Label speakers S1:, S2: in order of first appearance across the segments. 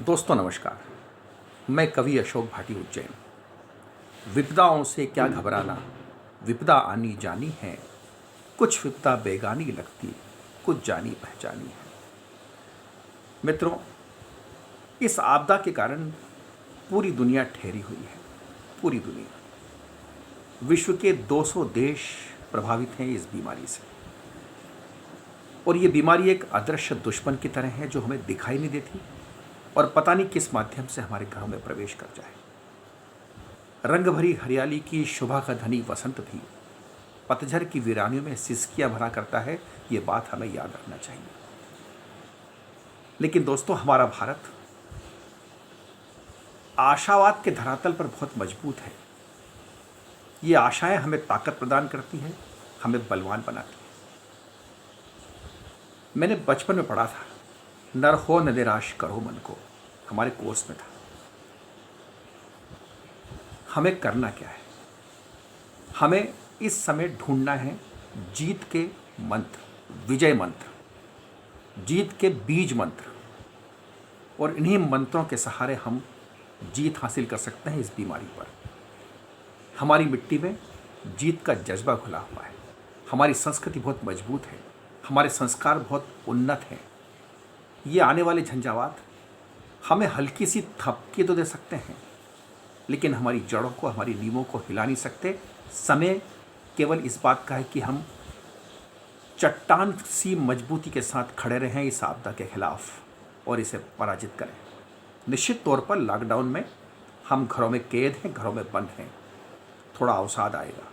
S1: दोस्तों नमस्कार। मैं कवि अशोक भाटी उज्जैन। विपदाओं से क्या घबराना, विपदा आनी जानी है। कुछ विपदा बेगानी लगती, कुछ जानी पहचानी है। मित्रों, इस आपदा के कारण पूरी दुनिया ठहरी हुई है। पूरी दुनिया, विश्व के 200 देश प्रभावित हैं इस बीमारी से। और ये बीमारी एक अदृश्य दुश्मन की तरह है जो हमें दिखाई नहीं देती और पता नहीं किस माध्यम से हमारे घरों में प्रवेश कर जाए। रंग भरी हरियाली की शोभा का धनी वसंत भी पतझड़ की वीरानियों में सिसकियां भरा करता है। ये बात हमें याद रखना चाहिए। लेकिन दोस्तों, हमारा भारत आशावाद के धरातल पर बहुत मजबूत है। ये आशाएं हमें ताकत प्रदान करती हैं, हमें बलवान बनाती हैं। मैंने बचपन में पढ़ा था, नर हो न निराश करो मन को, हमारे कोर्स में था। हमें करना क्या है? हमें इस समय ढूंढना है जीत के मंत्र, विजय मंत्र, जीत के बीज मंत्र। और इन्हीं मंत्रों के सहारे हम जीत हासिल कर सकते हैं इस बीमारी पर। हमारी मिट्टी में जीत का जज्बा घुला हुआ है। हमारी संस्कृति बहुत मजबूत है, हमारे संस्कार बहुत उन्नत हैं। ये आने वाले झंझावात हमें हल्की सी थपकी तो दे सकते हैं, लेकिन हमारी जड़ों को, हमारी नींवों को हिला नहीं सकते। समय केवल इस बात का है कि हम चट्टान सी मजबूती के साथ खड़े रहें इस आपदा के खिलाफ और इसे पराजित करें। निश्चित तौर पर लॉकडाउन में हम घरों में कैद हैं, घरों में बंद हैं। थोड़ा अवसाद आएगा,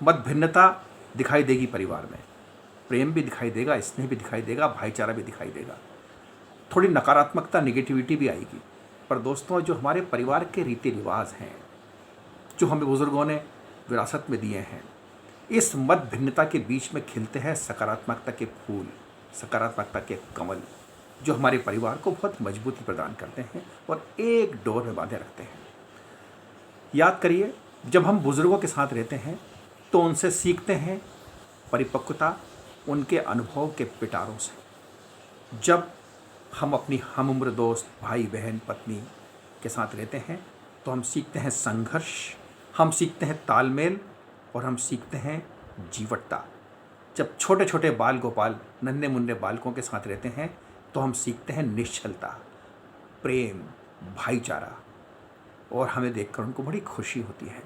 S1: मत भिन्नता दिखाई देगी परिवार में, प्रेम भी दिखाई देगा, स्नेह भी दिखाई देगा, भाईचारा भी दिखाई देगा। थोड़ी नकारात्मकता, नेगेटिविटी भी आएगी। पर दोस्तों, जो हमारे परिवार के रीति रिवाज हैं, जो हमें बुजुर्गों ने विरासत में दिए हैं, इस मत भिन्नता के बीच में खिलते हैं सकारात्मकता के फूल, सकारात्मकता के कमल, जो हमारे परिवार को बहुत मजबूती प्रदान करते हैं और एक डोर में बांधे रखते हैं। याद करिए, जब हम बुजुर्गों के साथ रहते हैं तो उनसे सीखते हैं परिपक्वता, उनके अनुभव के पिटारों से। जब हम अपनी हम उम्र दोस्त, भाई बहन, पत्नी के साथ रहते हैं तो हम सीखते हैं संघर्ष, हम सीखते हैं तालमेल और हम सीखते हैं जीवटता। जब छोटे छोटे बाल गोपाल, नन्हे मुन्ने बालकों के साथ रहते हैं तो हम सीखते हैं निश्चलता, प्रेम, भाईचारा। और हमें देखकर उनको बड़ी खुशी होती है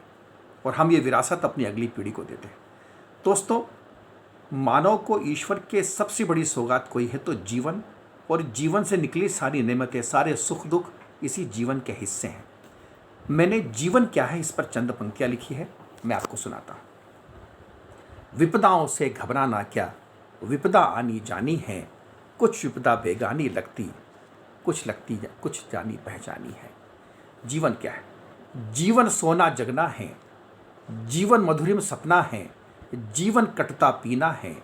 S1: और हम ये विरासत अपनी अगली पीढ़ी को देते हैं। दोस्तों, मानव को ईश्वर के सबसे बड़ी सौगात कोई है तो जीवन, और जीवन से निकली सारी नेमतें, सारे सुख दुख इसी जीवन के हिस्से हैं। मैंने जीवन क्या है इस पर चंद पंक्तियां लिखी है, मैं आपको सुनाता हूं। विपदाओं से घबराना क्या, विपदा आनी जानी है। कुछ विपदा बेगानी लगती, कुछ जानी पहचानी है। जीवन क्या है? जीवन सोना जगना है, जीवन मधुरिम सपना है, जीवन कटता पीना है,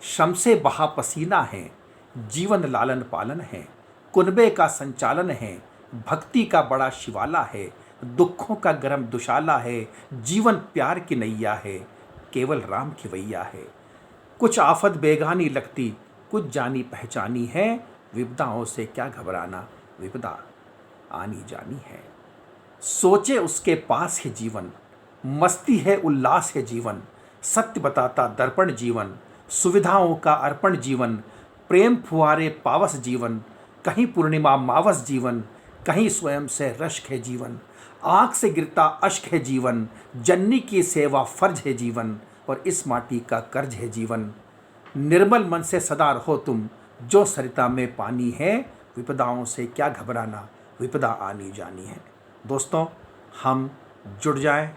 S1: श्रम से बहा पसीना है, जीवन लालन पालन है, कुनबे का संचालन है, भक्ति का बड़ा शिवाला है, दुखों का गरम दुशाला है, जीवन प्यार की नैया है, केवल राम की वैया है। कुछ आफत बेगानी लगती, कुछ जानी पहचानी है। विपदाओं से क्या घबराना, विपदा आनी जानी है। सोचे उसके पास है जीवन, मस्ती है उल्लास है जीवन, सत्य बताता दर्पण जीवन, सुविधाओं का अर्पण जीवन, प्रेम फुहारे पावस जीवन, कहीं पूर्णिमा मावस जीवन, कहीं स्वयं से रश्क है जीवन, आँख से गिरता अश्क है जीवन, जननी की सेवा फर्ज है जीवन, और इस माटी का कर्ज है जीवन। निर्मल मन से सदा रहो तुम, जो सरिता में पानी है। विपदाओं से क्या घबराना, विपदा आनी जानी है। दोस्तों, हम जुट जाएं,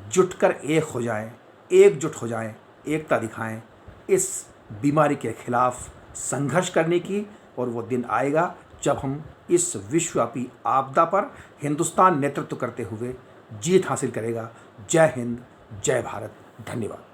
S1: जुटकर एक हो जाएं, एकजुट हो जाएं, एकता दिखाएं इस बीमारी के खिलाफ संघर्ष करने की। और वो दिन आएगा जब हम इस विश्वव्यापी आपदा पर हिंदुस्तान नेतृत्व करते हुए जीत हासिल करेगा। जय हिंद, जय भारत, धन्यवाद।